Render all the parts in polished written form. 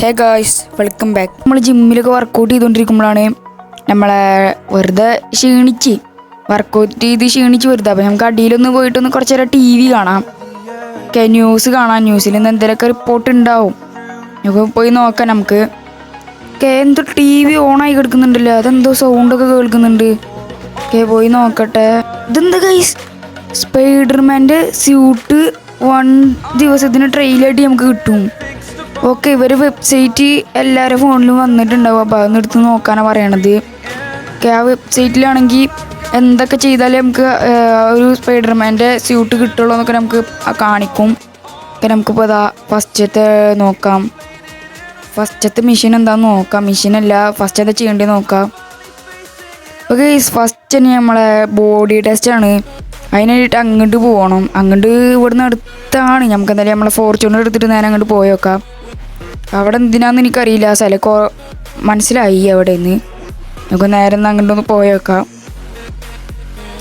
Hey guys, welcome back. നമ്മൾ ജിമ്മിലൊക്കെ workout ചെയ്തുകൊണ്ടിരിക്കുമ്പോഴാണ് നമ്മളെ വെറുതെ വർക്കൗട്ട് ചെയ്ത് ക്ഷീണിച്ച് വെറുതെ. അപ്പം നമുക്ക് അടിയിലൊന്ന് പോയിട്ടൊന്ന് കുറച്ച് നേരം TV കാണാം, ന്യൂസ് കാണാം. ന്യൂസിൽ നിന്ന് എന്തെങ്കിലുമൊക്കെ റിപ്പോർട്ട് ഉണ്ടാവും, നമുക്ക് പോയി നോക്കാം. നമുക്ക് എന്തോ TV ഓണായി കിടക്കുന്നുണ്ടല്ലോ, അതെന്തോ സൗണ്ടൊക്കെ കേൾക്കുന്നുണ്ട്. പോയി നോക്കട്ടെ. ഇതെന്താ ഗൈസ്, സ്പൈഡർമാൻ്റെ സ്യൂട്ട് 1 ദിവസത്തിന് ട്രെയിലായിട്ട് നമുക്ക് കിട്ടും. ഓക്കെ, ഇവർ വെബ്സൈറ്റ് എല്ലാവരുടെ ഫോണിലും വന്നിട്ടുണ്ടാവും. അപ്പോൾ അതൊന്ന് എടുത്ത് നോക്കാനാണ് പറയണത്. ആ വെബ്സൈറ്റിലാണെങ്കിൽ എന്തൊക്കെ ചെയ്താലേ നമുക്ക് ഒരു സ്പൈഡർമാൻ്റെ സ്യൂട്ട് കിട്ടുള്ളൂ എന്നൊക്കെ നമുക്ക് കാണിക്കും. നമുക്കിപ്പോൾ അതാ ഫസ്റ്റത്തെ നോക്കാം. ഫസ്റ്റത്തെ മെഷീൻ എന്താണെന്ന് നോക്കാം. മെഷീനല്ല, ഫസ്റ്റ് എന്താ ചെയ്യേണ്ടത് നോക്കാം. ഓക്കെ, ഫസ്റ്റ് തന്നെ നമ്മളെ ബോഡി ടെസ്റ്റാണ്. അതിനായിട്ട് അങ്ങോട്ട് പോകണം. അങ്ങോട്ട് ഇവിടുന്ന് അടുത്താണ്. നമുക്ക് എന്തായാലും നമ്മളെ ഫോർച്യൂണർ എടുത്തിട്ട് നേരെ അങ്ങോട്ട് പോയേക്കാം. അവിടെ എന്തിനാന്ന് എനിക്കറിയില്ല, സ്ഥലം മനസ്സിലായി അവിടെ നിന്ന്. നമുക്ക് നേരെ അങ്ങോട്ടൊന്ന് പോയേക്കാം.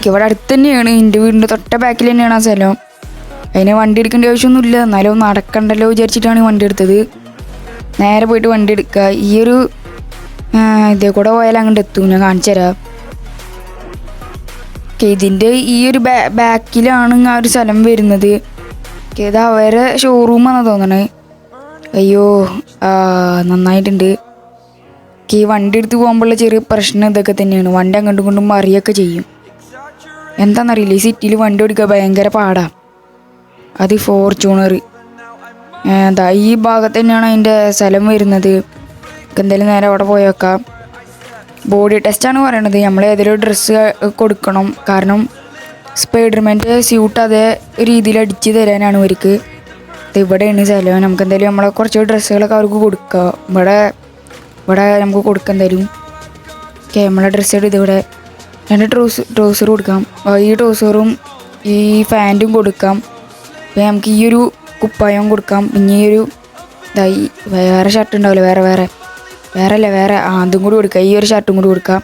ഇവിടെ അടുത്ത് തന്നെയാണ്, എൻ്റെ വീടിൻ്റെ തൊട്ട ബാക്കിൽ തന്നെയാണ് ആ സ്ഥലം. അതിന് വണ്ടി എടുക്കേണ്ട ആവശ്യമൊന്നുമില്ല, എന്നാലും നടക്കണ്ടല്ലോ വിചാരിച്ചിട്ടാണ് വണ്ടി എടുത്തത്. നേരെ പോയിട്ട് വണ്ടി എടുക്കുക. ഈ ഒരു ഇതേ കൂടെ പോയാൽ അങ്ങോട്ട് എത്തും, ഞാൻ കാണിച്ചു തരാം. ഇതിൻ്റെ ഈ ഒരു ബാക്കിലാണ് ആ ഒരു സ്ഥലം വരുന്നത്. ഇത് അവരെ ഷോറൂമാണെന്ന് തോന്നണേ. അയ്യോ, നന്നായിട്ടുണ്ട്. ഈ വണ്ടി എടുത്ത് പോകുമ്പോഴുള്ള ചെറിയ പ്രശ്നം ഇതൊക്കെ തന്നെയാണ്. വണ്ടി അങ്ങോട്ടും ഇങ്ങോട്ടും മറിയൊക്കെ ചെയ്യും. എന്താണെന്നറിയില്ല, ഈ സിറ്റിയിൽ വണ്ടി ഓടിക്കാൻ ഭയങ്കര പാടാണ്. അത് ഫോർച്യൂണർ എന്താ ഈ ഭാഗത്ത് തന്നെയാണ് അതിൻ്റെ സ്ഥലം വരുന്നത്. എന്തായാലും നേരെ അവിടെ പോയി വെക്കാം. ബോഡി ടെസ്റ്റാണ് പറയണത്. നമ്മൾ ഏതെങ്കിലും ഡ്രസ്സ് കൊടുക്കണം, കാരണം സ്പൈഡർമാൻ്റെ സ്യൂട്ട് അതേ രീതിയിൽ അടിച്ച് തരാനാണ് അവർക്ക്. ഇവിടെയാണ് സ്ഥലം. നമുക്ക് എന്തായാലും നമ്മളെ കുറച്ച് ഡ്രസ്സുകളൊക്കെ അവർക്ക് കൊടുക്കുക. ഇവിടെ നമുക്ക് കൊടുക്കാൻ തരും. നമ്മളെ ഡ്രസ്സ് എടുത്ത് ഇവിടെ 2 ട്രൗസർ കൊടുക്കാം. ഈ ട്രൗസറും ഈ പാൻറ്റും കൊടുക്കാം. പിന്നെ നമുക്ക് ഈ ഒരു കുപ്പായം കൊടുക്കാം. പിന്നെ ഈ ഒരു വേറെ ഷർട്ട് ഉണ്ടാവില്ല, വേറെ അതും കൂടി കൊടുക്കാം. ഈ ഒരു ഷർട്ടും കൂടി കൊടുക്കാം.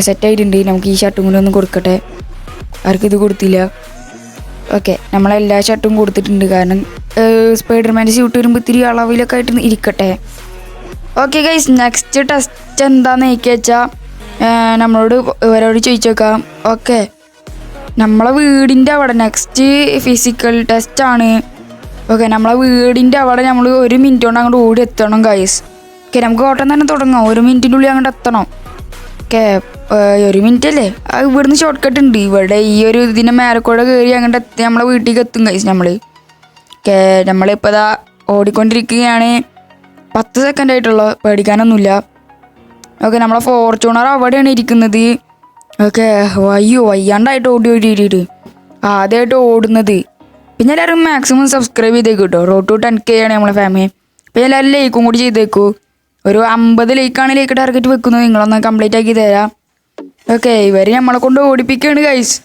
സെറ്റായിട്ടുണ്ട്. നമുക്ക് ഈ ഷർട്ടും കൂടി ഒന്ന് കൊടുക്കട്ടെ. ആർക്കിത് കൊടുത്തില്ല. ഓക്കെ, നമ്മളെല്ലാ ഷർട്ടും കൊടുത്തിട്ടുണ്ട്, കാരണം സ്പൈഡർമാൻ്റെ സ്യൂട്ട് വരുമ്പോൾ ഇത്തിരി അളവിലൊക്കെ ആയിട്ട് ഇരിക്കട്ടെ. ഓക്കെ ഗൈസ്, നെക്സ്റ്റ് ടെസ്റ്റ് എന്താണെന്ന് വെച്ചാൽ നമ്മളോട് ഇവരോട് ചോദിച്ചു നോക്കാം. ഓക്കെ, നമ്മളെ വീടിൻ്റെ അവിടെ നെക്സ്റ്റ് ഫിസിക്കൽ ടെസ്റ്റാണ്. ഓക്കെ, നമ്മളെ വീടിൻ്റെ അവിടെ നമ്മൾ 1 മിനിറ്റ് കൊണ്ട് അങ്ങോട്ട് ഓടി എത്തണം ഗൈസ്. ഓക്കെ, നമുക്ക് ഓട്ടം തന്നെ തുടങ്ങാം. 1 മിനിറ്റിൻ്റെ ഉള്ളിൽ അങ്ങോട്ട് എത്തണം. ഓക്കെ, 1 മിനിറ്റ് അല്ലേ, ഇവിടുന്ന് ഷോർട്ട് കട്ട് ഉണ്ട്. ഇവിടെ ഈ ഒരു ഇതിൻ്റെ മേലക്കൂടെ കയറി അങ്ങോട്ട് എത്തി നമ്മളെ വീട്ടിലേക്ക് എത്തും ഗൈസ്. നമ്മളിപ്പോൾ ഓടിക്കൊണ്ടിരിക്കുകയാണ്. 10 സെക്കൻഡ് ആയിട്ടുള്ളൂ, പേടിക്കാനൊന്നുമില്ല. ഓക്കെ, നമ്മളെ ഫോർച്യൂണർ അവിടെയാണ് ഇരിക്കുന്നത്. ഓക്കെ, വയ്യാണ്ടായിട്ട് ഓടിയിട്ട് ആദ്യമായിട്ട് ഓടുന്നത്. പിന്നെ എല്ലാവരും മാക്സിമം സബ്സ്ക്രൈബ് ചെയ്തേക്കും കേട്ടോ. റോഡ് ടു 10K ആണ് നമ്മളെ ഫാമിലി. പിന്നെ എല്ലാവരും ലൈക്കും കൂടി ചെയ്തേക്കൂ. ഒരു 50 ലൈക്കാണ് ലൈക്ക് ടാർഗറ്റ് വെക്കുന്നത്. നിങ്ങളൊന്ന് കംപ്ലീറ്റ് ആക്കി തരാം. ഓക്കെ, ഇവർ നമ്മളെ കൊണ്ട് ഓടിപ്പിക്കുകയാണ് ഗൈസ്.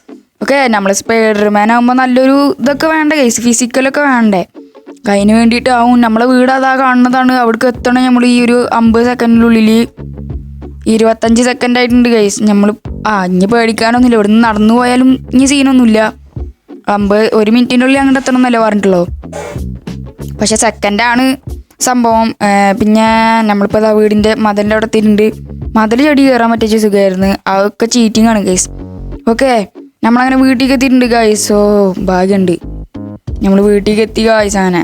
ഓക്കെ, നമ്മൾ സ്പൈഡർമാൻ ആകുമ്പോൾ നല്ലൊരു ഇതൊക്കെ വേണ്ടേ ഗൈസ്, ഫിസിക്കലൊക്കെ വേണ്ടേ. അതിന് വേണ്ടിയിട്ടാവും. നമ്മളെ വീട് അതാ കാണുന്നതാണ്. അവിടേക്ക് എത്തണം നമ്മൾ ഈ ഒരു 50 സെക്കൻഡിനുള്ളിൽ. 25 സെക്കൻഡ് ആയിട്ടുണ്ട് ഗൈസ്. നമ്മൾ ഇനി പേടിക്കാനൊന്നുമില്ല. ഇവിടെ നിന്ന് നടന്നു പോയാലും ഇനി സീനൊന്നുമില്ല. 1 മിനിറ്റിൻ്റെ ഉള്ളിൽ അങ്ങോട്ട് എത്തണം എന്നല്ലേ പറഞ്ഞിട്ടുള്ളൂ. പക്ഷെ സെക്കൻഡാണ് സംഭവം. പിന്നെ നമ്മളിപ്പോൾ വീടിൻ്റെ മതിലിൻ്റെ അവിടെ എത്തിയിട്ടുണ്ട്. മതിൽ ചെടി കയറാൻ പറ്റിയ സുഖമായിരുന്നു. അതൊക്കെ ചീറ്റിംഗ് ആണ് ഗൈസ്. ഓക്കെ, നമ്മളങ്ങനെ വീട്ടിലേക്ക് എത്തിയിട്ടുണ്ട് ഗൈസ്. ഭാഗ്യമുണ്ട്, നമ്മൾ വീട്ടിലേക്ക് എത്തി ഗൈസ്. അങ്ങനെ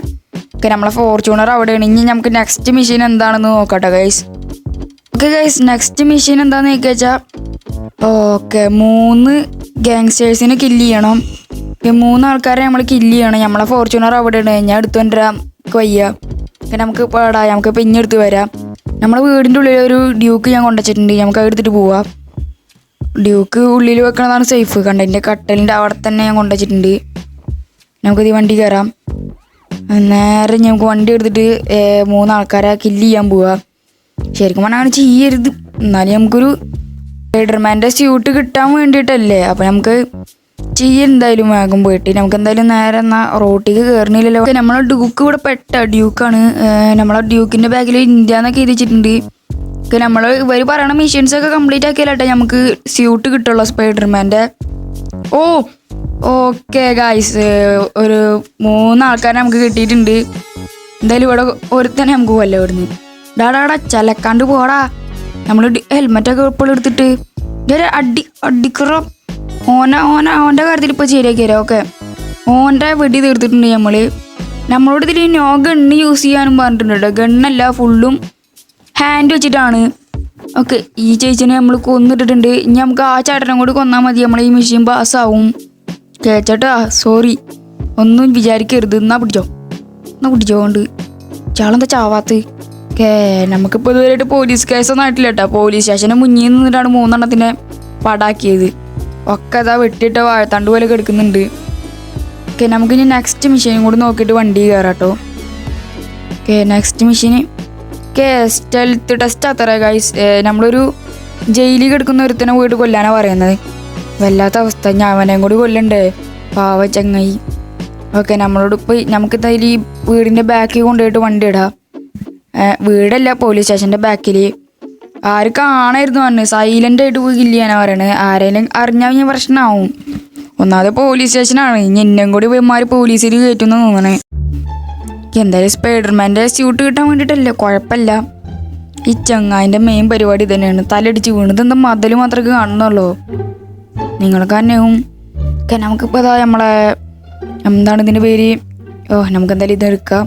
ഓക്കെ, നമ്മളെ ഫോർച്യൂണർ അവിടെയാണ്. ഇനി നമുക്ക് നെക്സ്റ്റ് മെഷീൻ എന്താണെന്ന് നോക്കട്ടെ guys. Okay guys, next machine എന്താണെന്ന് വെച്ചാൽ ഓക്കെ 3 ഗാങ്സ്റ്റേഴ്സിനെ കില്ല് ചെയ്യണം. 3 ആൾക്കാരെ നമ്മൾ കില്ല് ചെയ്യണം. നമ്മളെ ഫോർച്യൂണർ അവിടെയാണ്. ഞാൻ എടുത്തുകൊണ്ടിരാൻ വയ്യ. നമുക്ക് പാടാം, നമുക്ക് പിന്നെ എടുത്ത് വരാം. നമ്മളെ വീടിൻ്റെ ഉള്ളിൽ ഒരു ഡ്യൂക്ക് ഞാൻ കൊണ്ടുവച്ചിട്ടുണ്ട്. നമുക്ക് എടുത്തിട്ട് പോവാം. ഡ്യൂക്ക് ഉള്ളിൽ വെക്കണതാണ് സേഫ്. കണ്ടതിൻ്റെ കട്ടലിൻ്റെ അവിടെ തന്നെ ഞാൻ കൊണ്ടുവച്ചിട്ടുണ്ട്. നമുക്കിത് വണ്ടി കയറാം. നേരെ നമുക്ക് വണ്ടി എടുത്തിട്ട് 3 ആൾക്കാരെ കില്ല് ചെയ്യാൻ പോവാം. ശരിക്കും പറഞ്ഞാൽ അങ്ങനെ ചെയ്യരുത്, എന്നാലും നമുക്കൊരു സ്പൈഡർമാൻ്റെ സ്യൂട്ട് കിട്ടാൻ വേണ്ടിയിട്ടല്ലേ. അപ്പോൾ നമുക്ക് എന്തായാലും വേഗം പോയിട്ട് നമുക്ക് എന്തായാലും നേരെ എന്നാൽ റോട്ടിലേക്ക് കയറണില്ലല്ലോ. നമ്മളെ ഡ്യൂക്ക് ഇവിടെ ഡ്യൂക്കാണ്. നമ്മളെ ഡ്യൂക്കിൻ്റെ ബാഗിൽ ഇന്ത്യ എന്നൊക്കെ എഴുതിച്ചിട്ടുണ്ട്. നമ്മൾ ഇവർ പറയണ മെഷീൻസൊക്കെ കംപ്ലീറ്റ് ആക്കിയാലട്ടെ നമുക്ക് സ്യൂട്ട് കിട്ടുള്ളൂ സ്പൈഡർമാൻ്റെ. ഓക്കെ ഗായ്സ്, ഒരു 3 ആൾക്കാരെ നമുക്ക് കിട്ടിയിട്ടുണ്ട്. എന്തായാലും ഇവിടെ ഒരുത്തന്നെ നമുക്ക് പോകല്ലേ ഇവിടുന്ന്. ഡാടാടാ ചലക്കാണ്ട് പോടാ. നമ്മൾ ഹെൽമെറ്റൊക്കെ ഇപ്പോൾ എടുത്തിട്ട് അടിക്കറ ഓൻ്റെ കാര്യത്തിൽ ഇപ്പോൾ ശരിയാക്കി തരാം. ഓക്കെ, ഓൻ്റെ വെടി തീർത്തിട്ടുണ്ട് നമ്മളോട് ഇതിൽ നോ ഗണ്ണ് യൂസ് ചെയ്യാനും പറഞ്ഞിട്ടുണ്ട് കേട്ടോ. ഗണ്ണല്ല, ഫുള്ളും ഹാൻഡ് വെച്ചിട്ടാണ്. ഓക്കെ, ഈ ചേച്ചിനെ നമ്മൾ കൊന്നിട്ടിട്ടുണ്ട്. ഇനി നമുക്ക് ആ ചേട്ടനെ കൂടി കൊന്നാൽ മതി, നമ്മൾ ഈ മെഷീൻ പാസ്സാവും. ചേട്ടാ സോറി, ഒന്നും വിചാരിക്കരുത്. എന്നാ പിടിച്ചോണ്ട് ചാളെന്താ ചാവാത്ത്. നമുക്കിപ്പോൾ ഇതുവരെയായിട്ട് പോലീസ് കേസൊന്നും ആയിട്ടില്ല കേട്ടോ. പോലീസ് സ്റ്റേഷന് മുന്നിൽ നിന്നിട്ടാണ് 3 എണ്ണത്തിനെ പടാക്കിയത്. ഒക്കെ അതാ വെട്ടിയിട്ട് വാഴത്തണ്ട് പോലെ കിടക്കുന്നുണ്ട്. ഓക്കെ, നമുക്കിനി നെക്സ്റ്റ് മെഷീനും കൂടി നോക്കിയിട്ട് വണ്ടി കയറാം കേട്ടോ. ഓക്കെ, നെക്സ്റ്റ് മെഷീന് സ്റ്റെൽത്ത് ടെസ്റ്റ് അത്ര ഗൈസ്. നമ്മളൊരു ജയിലിൽ കിടക്കുന്ന ഒരുത്തനെ പോയിട്ട് കൊല്ലാനാണ് പറയുന്നത്. വല്ലാത്ത അവസ്ഥ, ഞാവനെയും കൂടി കൊല്ലണ്ടേ പാവ ചങ്ങായി. ഓക്കെ, നമ്മളോട് ഇപ്പോൾ നമുക്ക് എന്തായാലും ഈ വീടിൻ്റെ ബാക്കിൽ കൊണ്ടുപോയിട്ട് വണ്ടി ഇടാം. വീടല്ല, പോലീസ് സ്റ്റേഷൻ്റെ ബാക്കിൽ. ആര് കാണായിരുന്നു പറഞ്ഞ് സൈലൻ്റ് ആയിട്ട് പോയി കില്ല് ചെയ്യാനാണ് പറയണത്. ആരെങ്കിലും അറിഞ്ഞാൽ ഞാൻ പ്രശ്നമാവും. ഒന്നാമത് പോലീസ് സ്റ്റേഷനാണ്, ഇനി എന്നെയും കൂടി ഇവന്മാർ പോലീസിൽ കയറ്റുമെന്ന് തോന്നണേ. എന്തായാലും സ്പൈഡർമാൻ്റെ സ്യൂട്ട് കിട്ടാൻ വേണ്ടിയിട്ടല്ലേ, കുഴപ്പമില്ല. ഈ ചങ്ങായിൻ്റെ മെയിൻ പരിപാടി തന്നെയാണ്. തലടിച്ച് വീണത് എന്താ മതിൽ മാത്രമേ കാണുന്നുള്ളൂ. നിങ്ങൾക്ക് തന്നെയും നമുക്കിപ്പോൾ ഇതാ നമ്മളെ എന്താണ് ഇതിൻ്റെ പേര്, നമുക്ക് എന്തായാലും ഇതെടുക്കാം.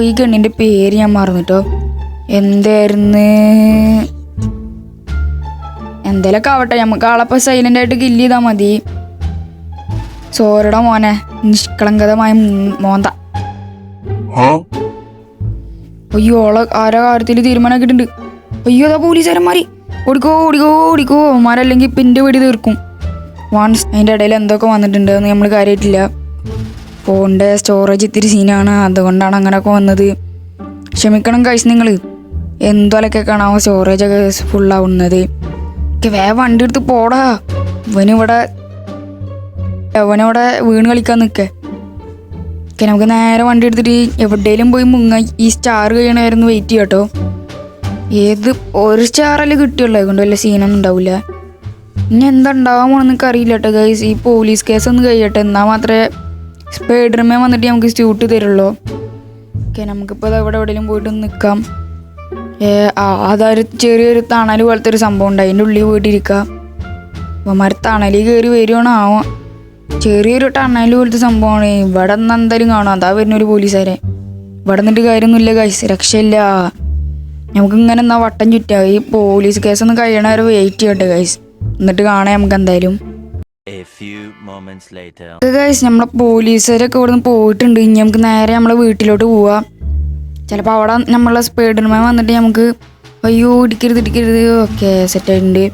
ഈ ഗണ്ണിൻ്റെ പേര് ഞാൻ മറന്നിട്ടോ, എന്തായിരുന്നു, എന്തേലൊക്കെ ആവട്ടെ. നമുക്ക് ആളപ്പോൾ സൈലൻ്റ് ആയിട്ട് കില്ല് ചെയ്താൽ മതി. സോറിടാ മോനെ, നിഷ്കളങ്കതമായ മോന്ത. അയ്യോ, ആരോ കാര്യത്തിൽ തീരുമാനമാക്കിയിട്ടുണ്ട്. അയ്യോ, അതാ പോലീസുകാരന്മാർ. ഓടിക്കോ അവന്മാരല്ലെങ്കിൽ ഇപ്പം എൻ്റെ വെടി തീർക്കും. വൺസ് അതിൻ്റെ ഇടയിൽ എന്തൊക്കെ വന്നിട്ടുണ്ട് എന്ന് നമ്മൾ കാര്യമായിട്ടില്ല. ഫോണിൻ്റെ സ്റ്റോറേജ് ഇത്തിരി സീനാണ്, അതുകൊണ്ടാണ് അങ്ങനെയൊക്കെ വന്നത്. ക്ഷമിക്കണം കഴിച്ച് നിങ്ങൾ. എന്തോലൊക്കെ കാണാമോ സ്റ്റോറേജൊക്കെ ഫുള്ളാവുന്നത്. വേഗം വണ്ടി എടുത്ത് പോടാ. അവനിവിടെ വീണ് കളിക്കാൻ നിൽക്കേ. നമുക്ക് നേരെ വണ്ടി എടുത്തിട്ട് എവിടെയെങ്കിലും പോയി ഈ സ്റ്റാർ കഴിയണമായിരുന്നു വെയിറ്റ് ചെയ്യാം കേട്ടോ. ഒരു സ്റ്റാറല്ലേ കിട്ടിയുള്ളൂ, അതുകൊണ്ട് വല്ല സീനൊന്നും ഉണ്ടാവില്ല. ഇനി എന്താ ഉണ്ടാവാൻ പോണെന്നൊക്കെ അറിയില്ല കേട്ടോ ഗൈസ്. ഈ പോലീസ് കേസൊന്നും കഴിയട്ടെ, എന്നാൽ മാത്രമേ സ്പൈഡർമാൻ വന്നിട്ട് നമുക്ക് സ്യൂട്ട് തരുള്ളൂ. ഓക്കെ, നമുക്കിപ്പോൾ ഇവിടെ എവിടെയെങ്കിലും പോയിട്ട് നിൽക്കാം. അതൊരു ചെറിയൊരു തണൽ പോലത്തെ ഒരു സംഭവം ഉണ്ട്, അതിൻ്റെ ഉള്ളിൽ പോയിട്ടിരിക്കാം. അപ്പോൾ തണലിൽ കയറി വരുവാണോ ആവാം. ചെറിയൊരു ടണൽ പോലത്തെ സംഭവമാണ്. ഇവിടെ നിന്ന് എന്തായാലും കാണാം, അതാ വരുന്നൊരു പോലീസുകാരെ. ഇവിടെ നിന്നിട്ട് കാര്യമൊന്നുമില്ല ഗൈസ്, രക്ഷയില്ല. നമുക്കിങ്ങനെ എന്നാ വട്ടം ചുറ്റാം. ഈ പോലീസ് കേസൊന്നും കഴിയണ വരെ വെയിറ്റ് ചെയ്യട്ടെ ഗൈസ്, എന്നിട്ട് കാണാം നമുക്ക് എന്തായാലും. ഗൈസ്, നമ്മളെ പോലീസുകാരൊക്കെ ഇവിടെ നിന്ന് പോയിട്ടുണ്ട്. ഇനി നമുക്ക് നേരെ നമ്മളെ വീട്ടിലോട്ട് പോവാം. ചിലപ്പോൾ അവിടെ നമ്മളെ സ്പൈഡർമാൻ വന്നിട്ട് നമുക്ക് അയ്യോ ഇടിക്കരുത്. ഓക്കെ, സെറ്റായിട്ടുണ്ട്.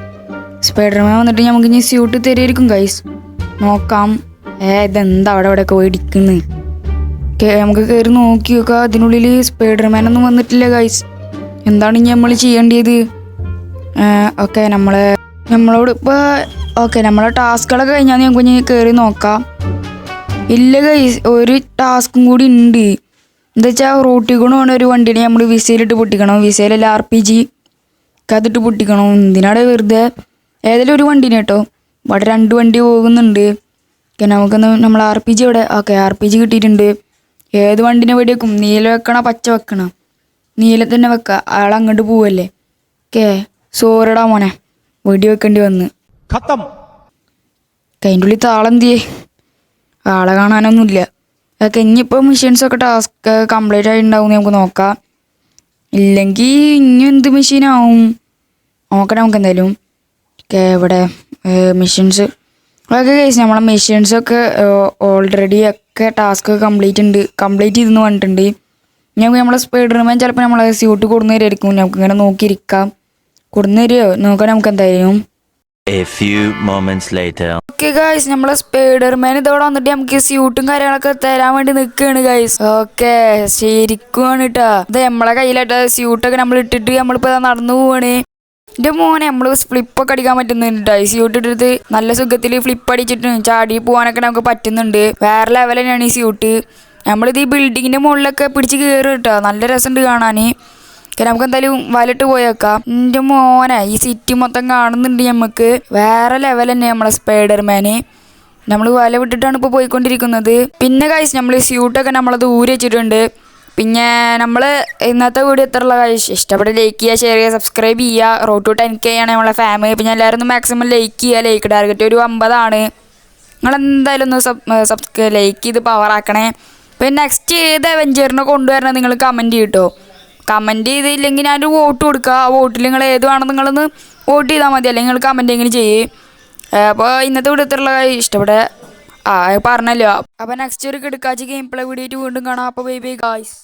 സ്പൈഡർമാൻ വന്നിട്ട് നമുക്ക് ഇനി സ്യൂട്ട് തരുമായിരിക്കും ഗൈസ്, നോക്കാം. ഇതെന്താ അവിടെയൊക്കെ പോയി ഇടിക്കുന്നത്. നമുക്ക് കയറി നോക്കി നോക്കാം. അതിനുള്ളിൽ സ്പൈഡർമാനൊന്നും വന്നിട്ടില്ല ഗൈസ്. എന്താണ് ഇനി നമ്മൾ ചെയ്യേണ്ടത്? ഓക്കെ, നമ്മളോട് ഇപ്പോൾ നമ്മളെ ടാസ്കുകളൊക്കെ കഴിഞ്ഞാൽ നമുക്ക് ഇനി കയറി നോക്കാം. ഇല്ല ഗൈസ്, ഒരു ടാസ്കും കൂടി ഉണ്ട്. എന്താ വെച്ചാൽ റോട്ടിൽ കൊണ്ട് പോകുന്ന ഒരു വണ്ടിനെ നമ്മൾ വിസയിലിട്ട് പൊട്ടിക്കണം. വിസയിലല്ല, RPG അതിട്ട് പൊട്ടിക്കണം. എന്തിനാടെ വെറുതെ. ഏതെങ്കിലും ഒരു വണ്ടീനെ കേട്ടോ, ഇവിടെ 2 വണ്ടി പോകുന്നുണ്ട്. നമുക്കൊന്ന് നമ്മൾ RPG ഇവിടെ. ഓക്കെ, RPG കിട്ടിയിട്ടുണ്ട്. ഏത് വണ്ടിനെ വെടി വെക്കും? നീല വെക്കണോ പച്ച വെക്കണോ? നീല തന്നെ വെക്കുക, ആളങ്ങോട്ട് പോവല്ലേ. സോറിടാ മോനെ, വെടി വെക്കേണ്ടി വന്ന്. അതിൻ്റെ ഉള്ളിൽ താളെന്തിയേ, ആളെ കാണാനൊന്നുമില്ല. ഇനിയിപ്പോൾ മെഷീൻസൊക്കെ ടാസ്ക് കംപ്ലീറ്റ് ആയിട്ടുണ്ടാവും, നമുക്ക് നോക്കാം. ഇല്ലെങ്കിൽ ഇനി എന്ത് മെഷീനാവും നോക്കണം നമുക്ക് എന്തായാലും. ഇവിടെ മെഷീൻസ് ഓക്കെ ഗൈസ്, നമ്മളെ മെഷീൻസൊക്കെ ഓൾറെഡി ഒക്കെ ടാസ്ക് കംപ്ലീറ്റ് ചെയ്തെന്ന് പറഞ്ഞിട്ടുണ്ട്. ഞങ്ങൾക്ക് നമ്മളെ സ്പൈഡർമാൻ ചിലപ്പോൾ നമ്മളെ സ്യൂട്ട് കൊടുന്നു തരുമായിരിക്കും. നമുക്ക് ഇങ്ങനെ നോക്കിയിരിക്കാം. കൊടുന്നു തരുമോ നോക്കാം നമുക്ക് എന്തായാലും. ഓക്കെ ഗൈസ്, നമ്മളെ സ്പൈഡർമാൻ ഇതോടെ വന്നിട്ട് നമുക്ക് സ്യൂട്ടും കാര്യങ്ങളൊക്കെ തരാൻ വേണ്ടി നിൽക്കുകയാണ് ഗൈസ്. ഓക്കെ, ശരിക്കും കേട്ടോ, ഇത് നമ്മളെ കയ്യിലായിട്ട് സ്യൂട്ടൊക്കെ നമ്മൾ ഇട്ടിട്ട് നമ്മളിപ്പോൾ നടന്നു പോവാണ്. എൻ്റെ മോനെ, നമ്മൾ ഫ്ലിപ്പൊക്കെ അടിക്കാൻ പറ്റുന്നുണ്ട്. സ്യൂട്ട് ഇട്ടിട്ട് നല്ല സുഖത്തിൽ ഫ്ലിപ്പ് അടിച്ചിട്ട് ചാടി പോകാനൊക്കെ നമുക്ക് പറ്റുന്നുണ്ട്. വേറെ ലെവൽ തന്നെയാണ് ഈ സ്യൂട്ട്. നമ്മളിത് ഈ ബിൽഡിങ്ങിൻ്റെ മുകളിലൊക്കെ പിടിച്ച് കയറും കേട്ടോ, നല്ല രസമുണ്ട് കാണാൻ. നമുക്ക് എന്തായാലും വലട്ട് പോയേക്കാം. എൻ്റെ മോനെ, ഈ സിറ്റി മൊത്തം കാണുന്നുണ്ട് നമുക്ക്. വേറെ ലെവൽ തന്നെ നമ്മളെ സ്പൈഡർമാന്. നമ്മൾ വല വിട്ടിട്ടാണ് ഇപ്പോൾ പോയിക്കൊണ്ടിരിക്കുന്നത്. പിന്നെ ഗൈസ്, നമ്മൾ ഈ സ്യൂട്ടൊക്കെ നമ്മളത് ഊരി വെച്ചിട്ടുണ്ട്. പിന്നെ നമ്മൾ ഇന്നത്തെ വീഡിയോ ഇത്രയുള്ള കാര്യം ഇഷ്ടപ്പെട്ട ലൈക്ക് ചെയ്യുക, ഷെയർ ചെയ്യുക, സബ്സ്ക്രൈബ് ചെയ്യുക. റോഡ് ടു 10K ആണ് നമ്മളെ ഫാമിലി. പിന്നെ എല്ലാവരും ഒന്ന് മാക്സിമം ലൈക്ക് ചെയ്യുക. ലൈക്ക് ടാർഗറ്റ് ഒരു 50 നിങ്ങളെന്തായാലും ഒന്ന് ലൈക്ക് ചെയ്ത് പവറാക്കണേ. പിന്നെ നെക്സ്റ്റ് ഏത് അവഞ്ചറിനെ കൊണ്ടുവരണം നിങ്ങൾ കമൻറ്റ് ചെയ്യട്ടോ. കമൻറ്റ് ചെയ്തില്ലെങ്കിൽ ഞാനൊരു വോട്ട് കൊടുക്കുക. ആ വോട്ടിൽ നിങ്ങൾ ഏതുവാണെന്ന് നിങ്ങളൊന്ന് വോട്ട് ചെയ്താൽ മതി, അല്ലെങ്കിൽ നിങ്ങൾ കമൻറ്റ് എങ്ങനെ ചെയ്യേ. അപ്പോൾ ഇന്നത്തെ വീഡിയോ ഇത്രയുള്ള കാര്യം ഇഷ്ടപ്പെട്ടെ പറഞ്ഞല്ലോ. അപ്പോൾ നെക്സ്റ്റ് ഒരു കിടക്കാച്ച് ഗെയിം പ്ലേ വീഡിയോ വീണ്ടും കാണാം. അപ്പോൾ ബൈ ബൈ ഗായ്സ്.